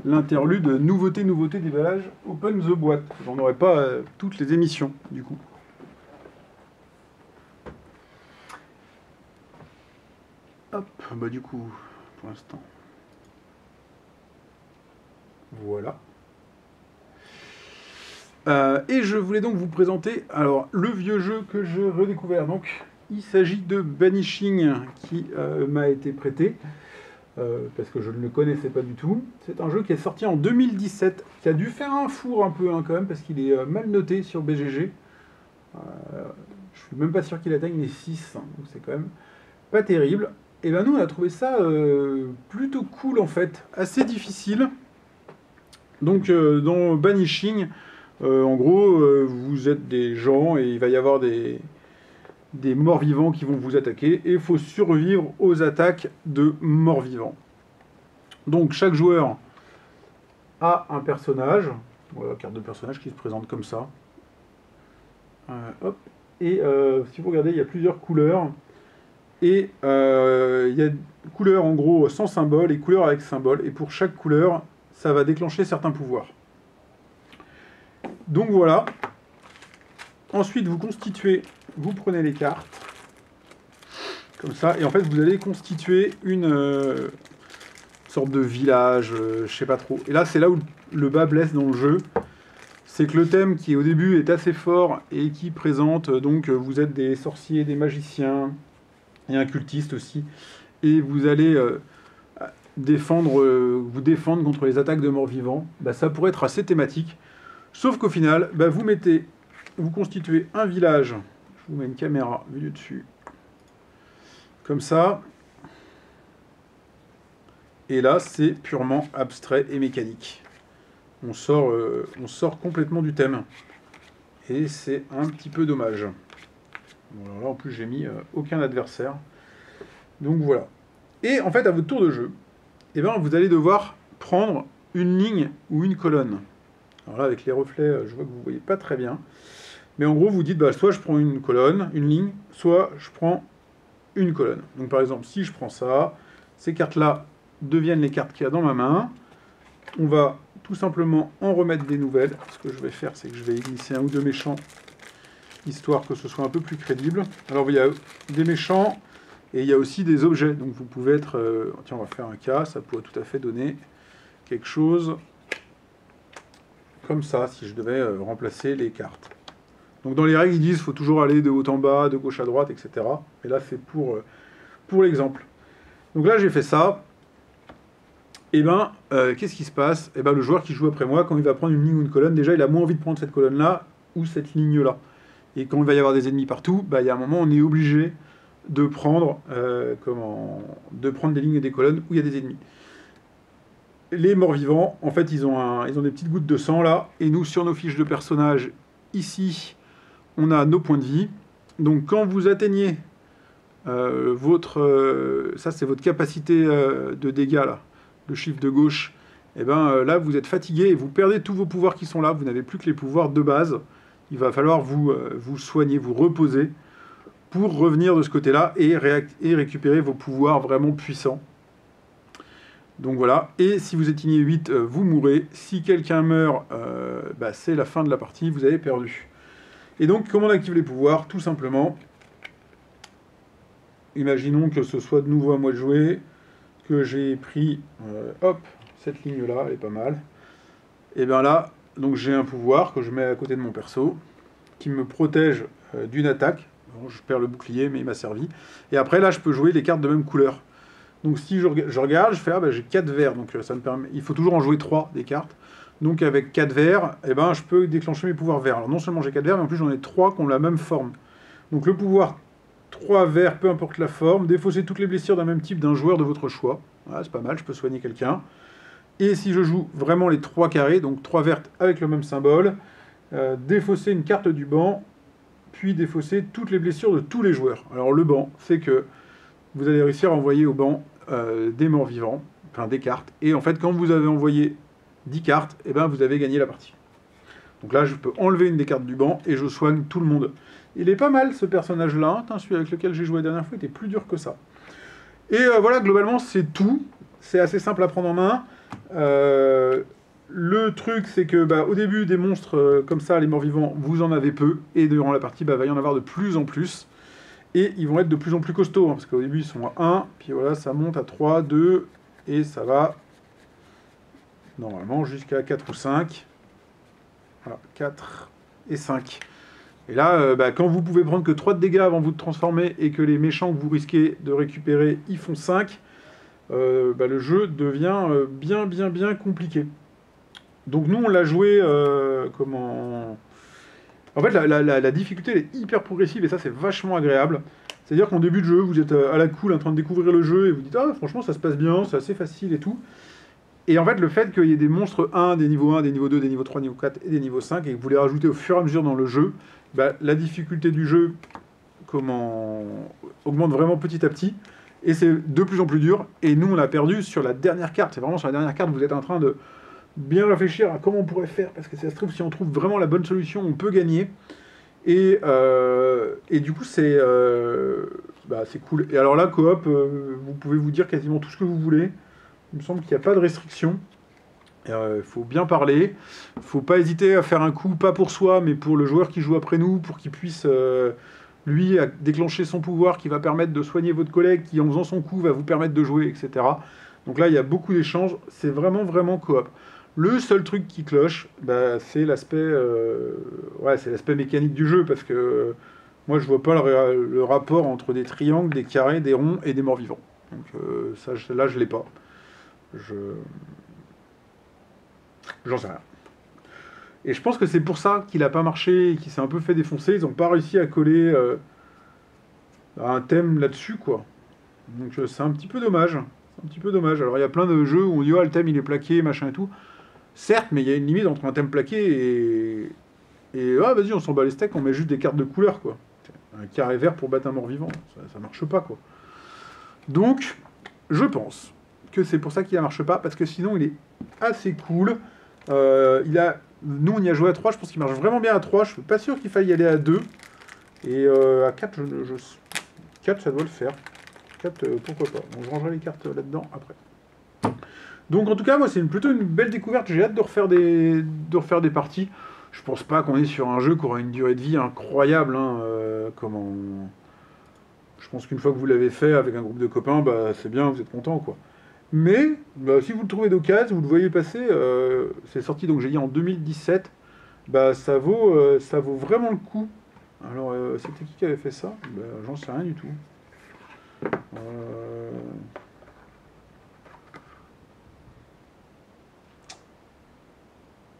l'interlude nouveauté déballage Open the boîte. J'en aurais pas toutes les émissions du coup. Hop, bah du coup, pour l'instant. Voilà. Et je voulais donc vous présenter alors le vieux jeu que je redécouvert. Donc, il s'agit de Banishing qui m'a été prêté parce que je ne le connaissais pas du tout. C'est un jeu qui est sorti en 2017, qui a dû faire un four un peu quand même parce qu'il est mal noté sur BGG. Je suis même pas sûr qu'il atteigne les 6, donc c'est quand même pas terrible. Et ben nous on a trouvé ça plutôt cool en fait, assez difficile. Donc dans Banishing, en gros vous êtes des gens et il va y avoir des morts-vivants qui vont vous attaquer et il faut survivre aux attaques de morts-vivants. Donc chaque joueur a un personnage, voilà, carte de personnage qui se présente comme ça. Hop. Et si vous regardez, il y a plusieurs couleurs. Et il y a couleurs en gros sans symbole et couleurs avec symbole. Et pour chaque couleur, ça va déclencher certains pouvoirs. Donc voilà. Ensuite, vous constituez, vous prenez les cartes. Comme ça. Et en fait, vous allez constituer une sorte de village, je sais pas trop. Et là, c'est là où le bas blesse dans le jeu. C'est que le thème qui au début est assez fort et qui présente, donc vous êtes des sorciers, des magiciens, et un cultiste aussi, et vous allez vous défendre contre les attaques de morts-vivants, bah, ça pourrait être assez thématique, sauf qu'au final, bah, vous constituez un village, je vous mets une caméra vue du dessus, comme ça, et là c'est purement abstrait et mécanique. On sort complètement du thème, et c'est un petit peu dommage. Bon, alors là, en plus, j'ai mis aucun adversaire. Donc voilà. Et en fait, à votre tour de jeu, eh ben, vous allez devoir prendre une ligne ou une colonne. Alors là, avec les reflets, je vois que vous ne voyez pas très bien. Mais en gros, vous dites, bah, soit je prends une colonne, une ligne, soit je prends une colonne. Donc par exemple, si je prends ça, ces cartes-là deviennent les cartes qu'il y a dans ma main. On va tout simplement en remettre des nouvelles. Ce que je vais faire, c'est que je vais glisser un ou deux méchants, histoire que ce soit un peu plus crédible. Alors il y a des méchants et il y a aussi des objets. Donc vous pouvez être... tiens, on va faire un cas, ça pourrait tout à fait donner quelque chose comme ça, si je devais remplacer les cartes. Donc dans les règles, ils disent qu'il faut toujours aller de haut en bas, de gauche à droite, etc. Mais là, c'est pour l'exemple. Donc là, j'ai fait ça. Et ben, qu'est-ce qui se passe? Et ben, le joueur qui joue après moi, quand il va prendre une ligne ou une colonne, déjà, il a moins envie de prendre cette colonne-là ou cette ligne-là. Et quand il va y avoir des ennemis partout, bah, il y a un moment, on est obligé de prendre, des lignes et des colonnes où il y a des ennemis. Les morts-vivants, en fait, ils ont des petites gouttes de sang là, et nous, sur nos fiches de personnages, ici, on a nos points de vie. Donc, quand vous atteignez ça, c'est votre capacité de dégâts là, le chiffre de gauche, et ben là, vous êtes fatigué et vous perdez tous vos pouvoirs qui sont là. Vous n'avez plus que les pouvoirs de base. Il va falloir vous soigner, vous reposer pour revenir de ce côté-là et récupérer vos pouvoirs vraiment puissants. Donc voilà. Et si vous éteignez 8, vous mourrez. Si quelqu'un meurt, bah, c'est la fin de la partie, vous avez perdu. Et donc, comment on active les pouvoirs? Tout simplement, imaginons que ce soit de nouveau à moi de jouer, que j'ai pris, hop, cette ligne-là, elle est pas mal. Et bien là, donc j'ai un pouvoir que je mets à côté de mon perso, qui me protège d'une attaque. Bon, je perds le bouclier, mais il m'a servi. Et après, là, je peux jouer les cartes de même couleur. Donc si je regarde, je fais, ah bah, j'ai 4 verts, donc ça me permet... Il faut toujours en jouer 3 des cartes. Donc avec 4 verts, eh ben, je peux déclencher mes pouvoirs verts. Alors non seulement j'ai 4 verts, mais en plus j'en ai 3 qui ont la même forme. Donc le pouvoir 3 verts, peu importe la forme, défausser toutes les blessures d'un même type d'un joueur de votre choix. Voilà, c'est pas mal, je peux soigner quelqu'un. Et si je joue vraiment les 3 carrés, donc 3 vertes avec le même symbole, défausser une carte du banc, puis défausser toutes les blessures de tous les joueurs. Alors le banc, c'est que vous allez réussir à envoyer au banc des morts vivants, enfin des cartes. Et en fait, quand vous avez envoyé 10 cartes, et ben, vous avez gagné la partie. Donc là, je peux enlever une des cartes du banc et je soigne tout le monde. Il est pas mal ce personnage-là. Celui avec lequel j'ai joué la dernière fois était plus dur que ça. Et voilà, globalement, c'est tout. C'est assez simple à prendre en main. Le truc, c'est que au début, des monstres comme ça, les morts-vivants, vous en avez peu. Et durant la partie, va y en avoir de plus en plus. Et ils vont être de plus en plus costauds. Parce qu'au début, ils sont à 1. Puis voilà, ça monte à 3, 2. Et ça va, normalement, jusqu'à 4 ou 5. Voilà, 4 et 5. Et là, quand vous pouvez prendre que 3 de dégâts avant de vous transformer et que les méchants que vous risquez de récupérer, ils font 5, le jeu devient bien compliqué. Donc nous, on l'a joué comment... En fait, la difficulté, elle est hyper progressive et ça, c'est vachement agréable. C'est-à-dire qu'en début de jeu, vous êtes à la cool en train de découvrir le jeu et vous dites « Ah, franchement, ça se passe bien, c'est assez facile et tout ». Et en fait, le fait qu'il y ait des monstres 1, des niveaux 1, des niveaux 2, des niveaux 3, des niveaux 4 et des niveaux 5, et que vous les rajoutez au fur et à mesure dans le jeu, la difficulté du jeu augmente vraiment petit à petit, et c'est de plus en plus dur, et nous on a perdu sur la dernière carte. C'est vraiment sur la dernière carte, vous êtes en train de bien réfléchir à comment on pourrait faire, parce que ça se trouve, si on trouve vraiment la bonne solution, on peut gagner, et du coup c'est cool. Et alors là, coop, vous pouvez vous dire quasiment tout ce que vous voulez. Il me semble qu'il n'y a pas de restriction. Il faut bien parler. Il ne faut pas hésiter à faire un coup, pas pour soi, mais pour le joueur qui joue après nous, pour qu'il puisse, lui, déclencher son pouvoir qui va permettre de soigner votre collègue, qui, en faisant son coup, va vous permettre de jouer, etc. Donc là, il y a beaucoup d'échanges. C'est vraiment coop. Le seul truc qui cloche, c'est l'aspect mécanique du jeu, parce que moi, je vois pas le rapport entre des triangles, des carrés, des ronds et des morts-vivants. Donc là, je l'ai pas. J'en sais rien. Et je pense que c'est pour ça qu'il a pas marché et qu'il s'est un peu fait défoncer. Ils n'ont pas réussi à coller un thème là-dessus, quoi. Donc c'est un petit peu dommage. C'est un petit peu dommage. Alors il y a plein de jeux où on dit « Ah, le thème, il est plaqué, machin et tout ». Certes, mais il y a une limite entre un thème plaqué et ah, vas-y, on s'en bat les steaks, on met juste des cartes de couleur, quoi. Un carré vert pour battre un mort-vivant. Ça marche pas, quoi. Donc, je pense que c'est pour ça qu'il ne marche pas, parce que sinon il est assez cool. Nous on y a joué à 3, je pense qu'il marche vraiment bien à 3, je suis pas sûr qu'il faille y aller à 2. Et à 4, 4 ça doit le faire. 4, pourquoi pas. Donc je rangerai les cartes là-dedans après. Donc en tout cas, moi c'est plutôt une belle découverte, j'ai hâte de refaire des parties. Je pense pas qu'on est sur un jeu qui aura une durée de vie incroyable. Je pense qu'une fois que vous l'avez fait avec un groupe de copains, c'est bien, vous êtes content, quoi. Mais, si vous le trouvez d'occasion, vous le voyez passer, c'est sorti, donc j'ai dit en 2017, ça vaut vraiment le coup. Alors, c'était qui avait fait ça? J'en sais rien du tout.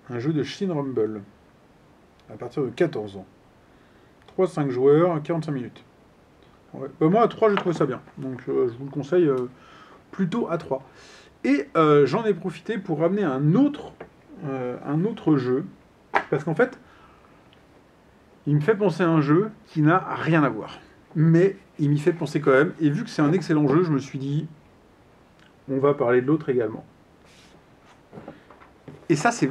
Un jeu de Shin Rumble, à partir de 14 ans. 3-5 joueurs, 45 minutes. Ouais. Moi, à 3, j'ai trouvé ça bien. Donc, je vous le conseille plutôt à 3. Et j'en ai profité pour ramener un autre jeu. Parce qu'en fait, il me fait penser à un jeu qui n'a rien à voir. Mais il m'y fait penser quand même. Et vu que c'est un excellent jeu, je me suis dit, on va parler de l'autre également. Et ça, c'est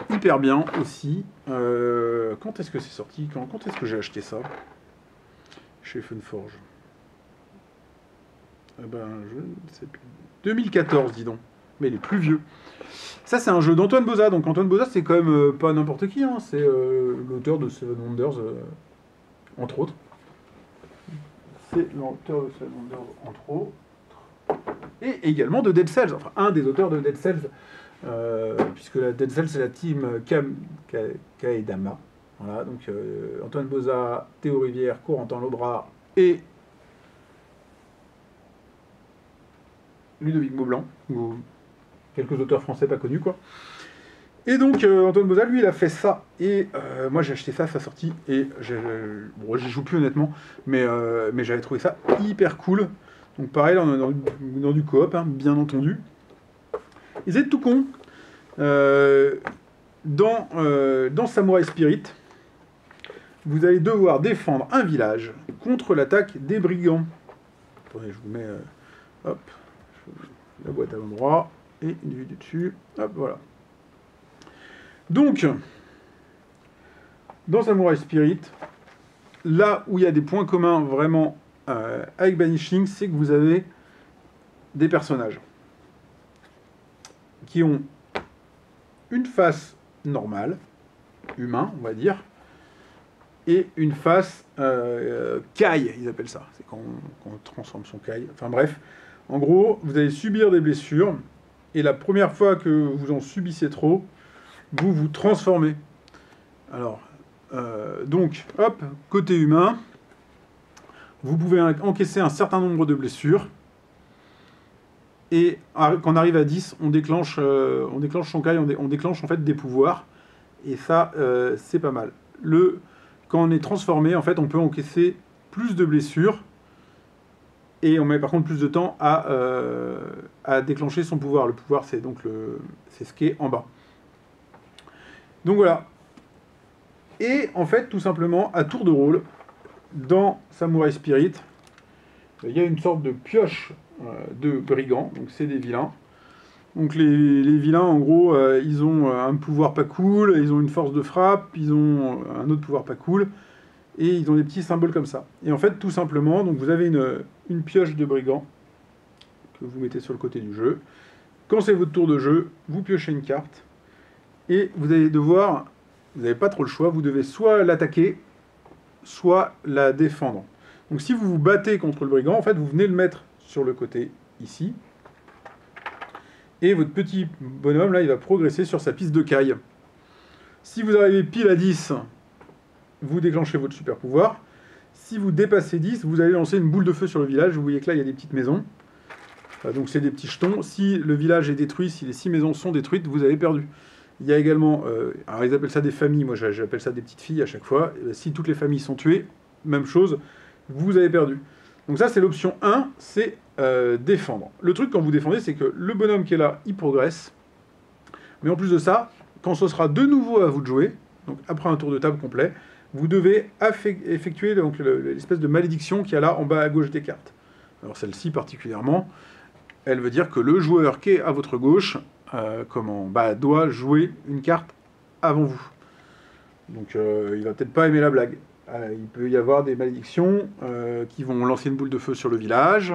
hyper bien aussi. Quand est-ce que c'est sorti? Quand est-ce que j'ai acheté ça? Chez Funforge. Je ne sais plus. 2014, dis donc. Mais il est plus vieux. Ça, c'est un jeu d'Antoine Boza. Donc Antoine Boza, c'est quand même pas n'importe qui. Hein. C'est l'auteur de Seven Wonders, entre autres. C'est l'auteur de Seven Wonders, entre autres. Et également de Dead Cells. Enfin, un des auteurs de Dead Cells. Puisque la Dead Cells, c'est la team Kaedama. Voilà, donc Antoine Boza, Théo Rivière, Corentin Lobras et Ludovic Maublanc, ou quelques auteurs français pas connus, quoi. Et donc, Antoine Boza, lui, il a fait ça. Et moi, j'ai acheté ça à sa sortie. Et j'y joue plus, honnêtement. Mais j'avais trouvé ça hyper cool. Donc, pareil, là, on est dans du coop, hein, bien entendu. Et c'est tout con. Dans Samurai Spirit, vous allez devoir défendre un village contre l'attaque des brigands. attendez, je vous mets hop, la boîte à l'endroit et une vue du dessus. Hop, voilà. Donc, dans Samurai Spirit, là où il y a des points communs vraiment avec Banishing, c'est que vous avez des personnages qui ont une face normale, humain, on va dire, et une face kai, ils appellent ça. C'est quand on transforme son kai. Enfin bref, en gros, vous allez subir des blessures, et la première fois que vous en subissez trop, vous vous transformez. Alors, donc, hop, côté humain, vous pouvez encaisser un certain nombre de blessures, et quand on arrive à 10, on déclenche son kai, on déclenche en fait des pouvoirs, et ça, c'est pas mal. Quand on est transformé, en fait, on peut encaisser plus de blessures, et on met par contre plus de temps à déclencher son pouvoir. Le pouvoir, c'est donc c'est ce qui est en bas. Donc voilà. Et en fait, tout simplement, à tour de rôle, dans Samurai Spirit, il y a une sorte de pioche de brigands, donc c'est des vilains. Donc les vilains, en gros, ils ont un pouvoir pas cool, ils ont une force de frappe, ils ont un autre pouvoir pas cool, et ils ont des petits symboles comme ça. Et en fait, tout simplement, donc vous avez une pioche de brigands que vous mettez sur le côté du jeu. Quand c'est votre tour de jeu, vous piochez une carte, et vous allez devoir, vous n'avez pas trop le choix, vous devez soit l'attaquer, soit la défendre. Donc si vous vous battez contre le brigand, en fait, vous venez le mettre sur le côté ici, et votre petit bonhomme, là, il va progresser sur sa piste de caille. Si vous arrivez pile à 10, vous déclenchez votre super pouvoir. Si vous dépassez 10, vous allez lancer une boule de feu sur le village. Vous voyez que là, il y a des petites maisons. Donc c'est des petits jetons. Si le village est détruit, si les 6 maisons sont détruites, vous avez perdu. Il y a également, alors ils appellent ça des familles, moi j'appelle ça des petites filles à chaque fois. Si toutes les familles sont tuées, même chose, vous avez perdu. Donc ça c'est l'option 1, c'est défendre. Le truc quand vous défendez, c'est que le bonhomme qui est là, il progresse. Mais en plus de ça, quand ce sera de nouveau à vous de jouer, donc après un tour de table complet, vous devez effectuer l'espèce de malédiction qu'il y a là en bas à gauche des cartes. Alors celle-ci particulièrement, elle veut dire que le joueur qui est à votre gauche doit jouer une carte avant vous. Donc il va peut-être pas aimer la blague. Il peut y avoir des malédictions qui vont lancer une boule de feu sur le village.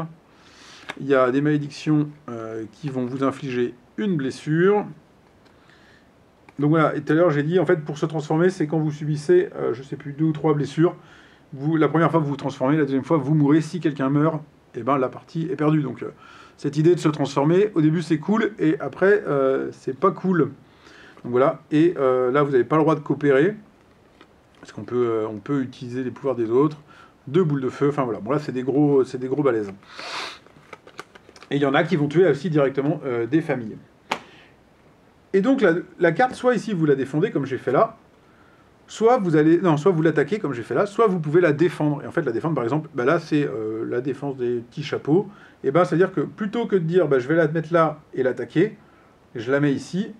Il y a des malédictions qui vont vous infliger une blessure. Donc voilà, et tout à l'heure j'ai dit, en fait, pour se transformer, c'est quand vous subissez, je sais plus, 2 ou 3 blessures. La première fois, vous vous transformez, la deuxième fois, vous mourrez. Si quelqu'un meurt, et ben la partie est perdue. Donc cette idée de se transformer, au début c'est cool, et après c'est pas cool. Donc voilà, et là vous n'avez pas le droit de coopérer, parce qu'on peut, on peut utiliser les pouvoirs des autres, 2 boules de feu, enfin voilà. Bon là c'est des gros balaises. Et il y en a qui vont tuer aussi directement des familles. Et donc la carte, soit ici vous la défendez comme j'ai fait là, soit vous l'attaquez comme j'ai fait là, soit vous pouvez la défendre. Et en fait la défendre par exemple, là c'est la défense des petits chapeaux. Et ben c'est-à-dire que plutôt que de dire je vais la mettre là et l'attaquer, je la mets ici,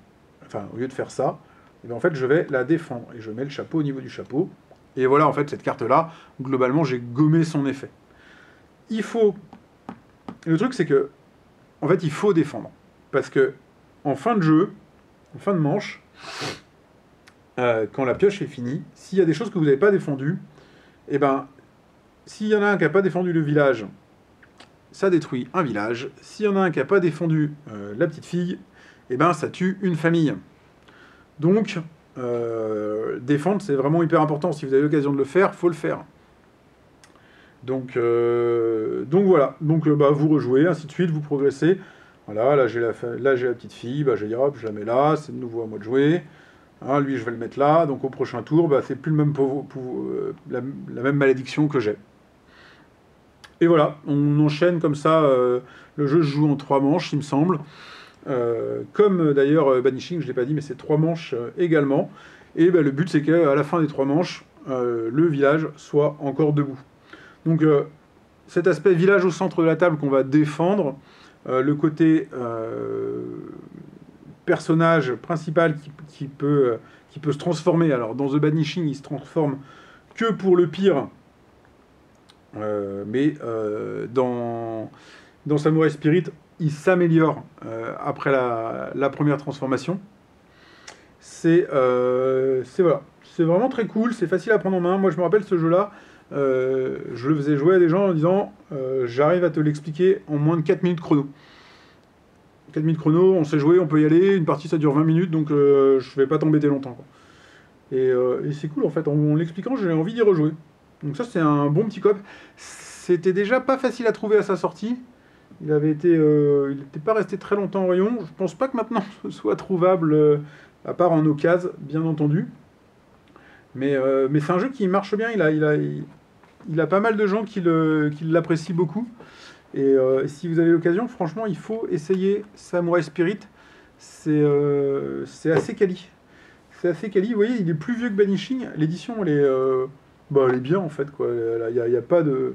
enfin au lieu de faire ça, et ben en fait je vais la défendre. Et je mets le chapeau au niveau du chapeau. Et voilà, en fait cette carte là, globalement j'ai gommé son effet. Le truc c'est que, en fait il faut défendre. Parce que en fin de jeu, en fin de manche, quand la pioche est finie, s'il y a des choses que vous n'avez pas défendues, et ben, s'il y en a un qui n'a pas défendu le village, ça détruit un village. S'il y en a un qui n'a pas défendu la petite fille, et ben, ça tue une famille. Donc, défendre, c'est vraiment hyper important. Si vous avez l'occasion de le faire, faut le faire. Donc voilà. Donc, vous rejouez, ainsi de suite, vous progressez. Voilà, là j'ai la petite fille, je vais dire hop, je la mets là, c'est de nouveau à moi de jouer. Hein, lui je vais le mettre là, donc au prochain tour, c'est plus le même la même malédiction que j'ai. Et voilà, on enchaîne comme ça, le jeu se joue en 3 manches il me semble. Comme d'ailleurs Banishing, je ne l'ai pas dit, mais c'est 3 manches également. Et le but c'est qu'à la fin des 3 manches, le village soit encore debout. Donc cet aspect village au centre de la table qu'on va défendre, le côté personnage principal qui peut se transformer. Alors dans The Banishing, il se transforme que pour le pire Dans Samurai Spirit, il s'améliore après la première transformation. Voilà. C'est vraiment très cool, c'est facile à prendre en main. Moi, je me rappelle ce jeu-là, je le faisais jouer à des gens en disant j'arrive à te l'expliquer en moins de 4 minutes chrono. 4 minutes chrono, on sait jouer, on peut y aller. Une partie, ça dure 20 minutes, donc je vais pas t'embêter longtemps, quoi. Et c'est cool, en fait. En l'expliquant, j'ai envie d'y rejouer. Donc ça, c'est un bon petit coop. C'était déjà pas facile à trouver à sa sortie. Il n'était pas resté très longtemps en rayon. Je pense pas que maintenant ce soit trouvable, à part en occasion, bien entendu. Mais c'est un jeu qui marche bien. Il a pas mal de gens qui l'apprécient beaucoup. Et si vous avez l'occasion, franchement, il faut essayer Samurai Spirit. C'est assez quali. C'est assez quali. Vous voyez, il est plus vieux que Banishing. L'édition, elle est bien, en fait, quoi. Il n'y a pas de...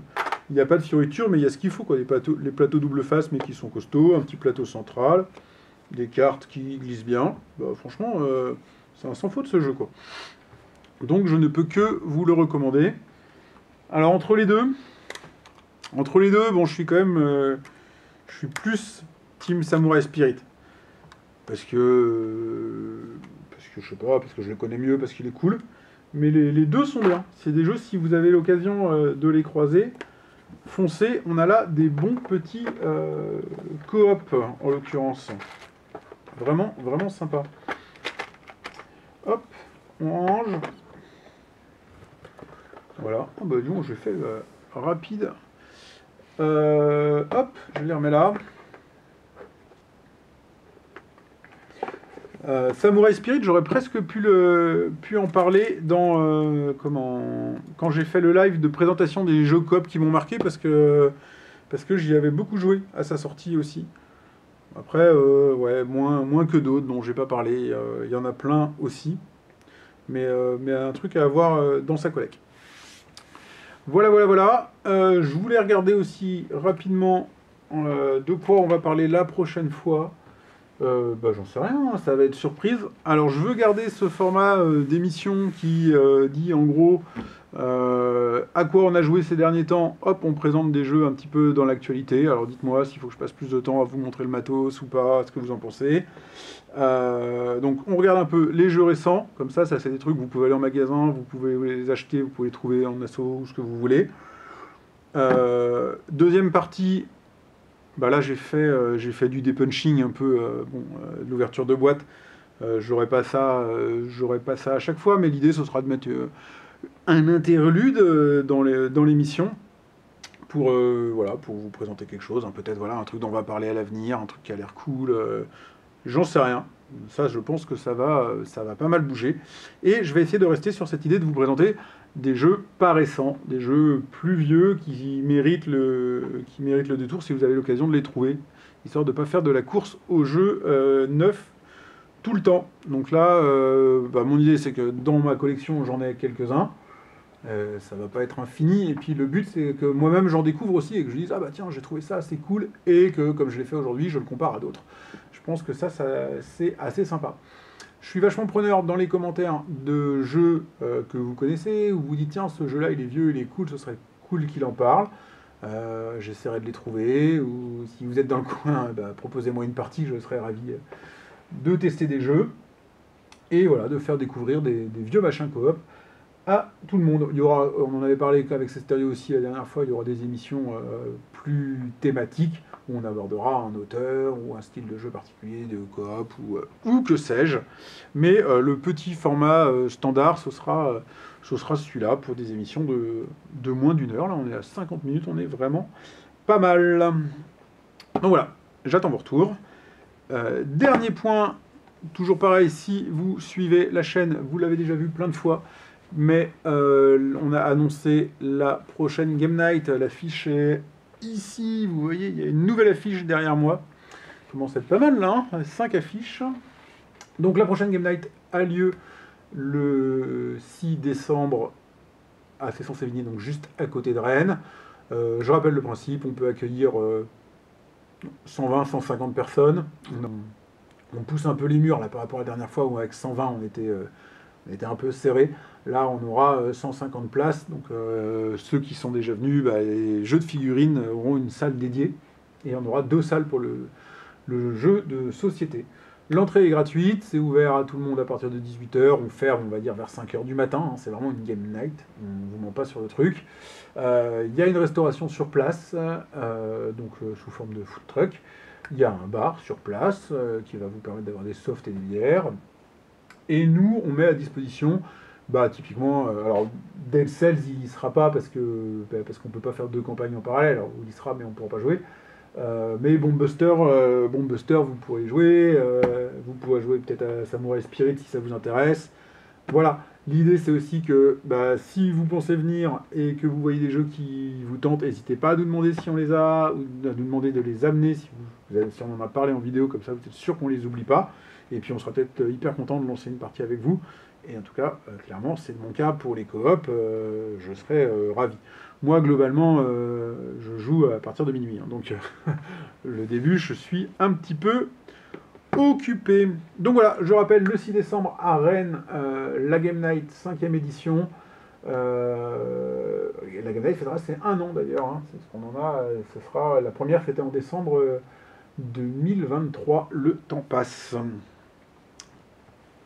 Il n'y a pas de fioriture, mais il y a ce qu'il faut, quoi. Les plateaux double face, mais qui sont costauds, un petit plateau central, des cartes qui glissent bien. Bah, franchement, c'est un sans faute ce jeu, quoi. Donc je ne peux que vous le recommander. Alors entre les deux, bon, je suis quand même, je suis plus Team Samurai Spirit parce que je sais pas, parce que je le connais mieux, parce qu'il est cool. Mais les deux sont bien. C'est des jeux, si vous avez l'occasion de les croiser, foncez. On a là des bons petits coop en l'occurrence. Vraiment, vraiment sympa. Hop, on range. Voilà. Oh bah disons, j'ai fait rapide. Hop, je les remets là. Samurai Spirit, j'aurais presque pu en parler quand j'ai fait le live de présentation des jeux coop qui m'ont marqué parce que j'y avais beaucoup joué à sa sortie aussi. Après, ouais, moins que d'autres dont j'ai pas parlé. Il y en a plein aussi, mais un truc à avoir dans sa collecte. Voilà, voilà, voilà. Je voulais regarder aussi rapidement de quoi on va parler la prochaine fois. Bah, j'en sais rien, hein, ça va être surprise. Alors, je veux garder ce format d'émission qui dit en gros à quoi on a joué ces derniers temps. Hop, on présente des jeux un petit peu dans l'actualité. Alors, dites-moi s'il faut que je passe plus de temps à vous montrer le matos ou pas, ce que vous en pensez. Donc, on regarde un peu les jeux récents. Comme ça c'est des trucs, vous pouvez aller en magasin, vous pouvez les acheter, vous pouvez les trouver en asso ou ce que vous voulez. Deuxième partie. Bah là j'ai fait du dépunching un peu, de l'ouverture de boîte. J'aurais pas ça à chaque fois, mais l'idée ce sera de mettre un interlude dans l'émission pour vous présenter quelque chose, hein, peut-être voilà un truc dont on va parler à l'avenir, un truc qui a l'air cool. J'en sais rien. Ça, je pense que ça va pas mal bouger. Et je vais essayer de rester sur cette idée de vous présenter des jeux pas récents, des jeux plus vieux qui méritent le détour si vous avez l'occasion de les trouver, histoire de ne pas faire de la course aux jeux neufs tout le temps. Donc là, mon idée c'est que dans ma collection j'en ai quelques-uns. Ça va pas être infini, et puis le but c'est que moi-même j'en découvre aussi et que je dise ah bah tiens j'ai trouvé ça assez cool et que comme je l'ai fait aujourd'hui je le compare à d'autres. Je pense que ça c'est assez sympa. Je suis vachement preneur dans les commentaires de jeux que vous connaissez, où vous dites tiens ce jeu là il est vieux, il est cool, ce serait cool qu'il en parle. J'essaierai de les trouver, ou si vous êtes dans le coin, proposez-moi une partie, je serais ravi de tester des jeux et voilà, de faire découvrir des vieux machins coop à tout le monde. Il y aura, on en avait parlé avec Cesterio aussi la dernière fois, il y aura des émissions plus thématiques où on abordera un auteur ou un style de jeu particulier de coop ou que sais-je. Mais le petit format standard, ce sera celui-là pour des émissions de moins d'une heure. Là, on est à 50 minutes, on est vraiment pas mal. Donc voilà, j'attends vos retours. Dernier point, toujours pareil, si vous suivez la chaîne, vous l'avez déjà vu plein de fois, mais on a annoncé la prochaine Game Night. L'affiche est ici, vous voyez, il y a une nouvelle affiche derrière moi. Ça commence à être pas mal là, hein, 5 affiches. Donc la prochaine Game Night a lieu le 6 décembre à Cesson-Sévigné, donc juste à côté de Rennes. Je rappelle le principe, on peut accueillir 120-150 personnes. On pousse un peu les murs là par rapport à la dernière fois où avec 120 on était on était un peu serré. Là, on aura 150 places. Donc, ceux qui sont déjà venus, les jeux de figurines auront une salle dédiée. Et on aura 2 salles pour le jeu de société. L'entrée est gratuite, c'est ouvert à tout le monde à partir de 18h. On ferme, on va dire, vers 5h du matin. Hein, c'est vraiment une game night. On ne vous ment pas sur le truc. Il y a une restauration sur place, sous forme de food truck. Il y a un bar sur place qui va vous permettre d'avoir des softs et des bières. Et nous, on met à disposition, typiquement, alors Dead Cells, il y sera pas parce qu'on ne peut pas faire 2 campagnes en parallèle. Alors, il y sera, mais on ne pourra pas jouer. Mais Bombbuster, vous pourrez jouer. Vous pourrez jouer peut-être à Samurai Spirit si ça vous intéresse. Voilà. L'idée, c'est aussi que si vous pensez venir et que vous voyez des jeux qui vous tentent, n'hésitez pas à nous demander si on les a, ou à nous demander de les amener si on en a parlé en vidéo, comme ça vous êtes sûr qu'on ne les oublie pas. Et puis on sera peut-être hyper content de lancer une partie avec vous. Et en tout cas, clairement, c'est mon cas pour les coops, je serais ravi. Moi, globalement, je joue à partir de minuit. Hein, donc, le début, je suis un petit peu occupé. Donc voilà, je rappelle, le 6 décembre à Rennes, la Game Night 5e édition. La Game Night fêtera ses 1 an d'ailleurs. Hein, c'est ce qu'on en a. Ce sera la première fêtée en décembre 2023. Le temps passe.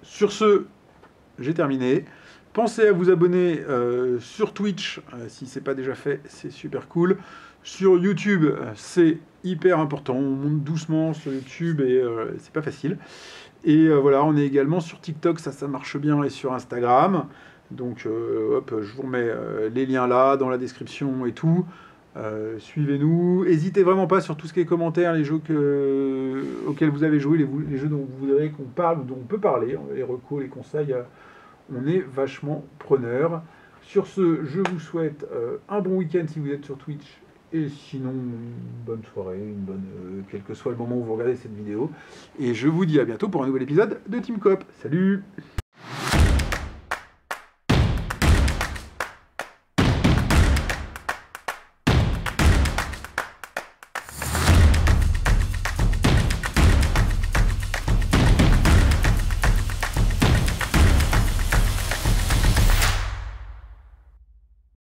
Sur ce, j'ai terminé. Pensez à vous abonner sur Twitch, si ce n'est pas déjà fait, c'est super cool. Sur YouTube, c'est hyper important. On monte doucement sur YouTube et c'est pas facile. Et voilà, on est également sur TikTok, ça marche bien, et sur Instagram. Donc hop, je vous remets les liens là, dans la description et tout. Suivez-nous. N'hésitez vraiment pas sur tout ce qui est commentaires, les jeux auxquels vous avez joué, les jeux dont vous voudrez qu'on parle ou dont on peut parler, les recos, les conseils. On est vachement preneurs. Sur ce, je vous souhaite un bon week-end si vous êtes sur Twitch. Et sinon, une bonne soirée, quel que soit le moment où vous regardez cette vidéo. Et je vous dis à bientôt pour un nouvel épisode de Team Coop. Salut!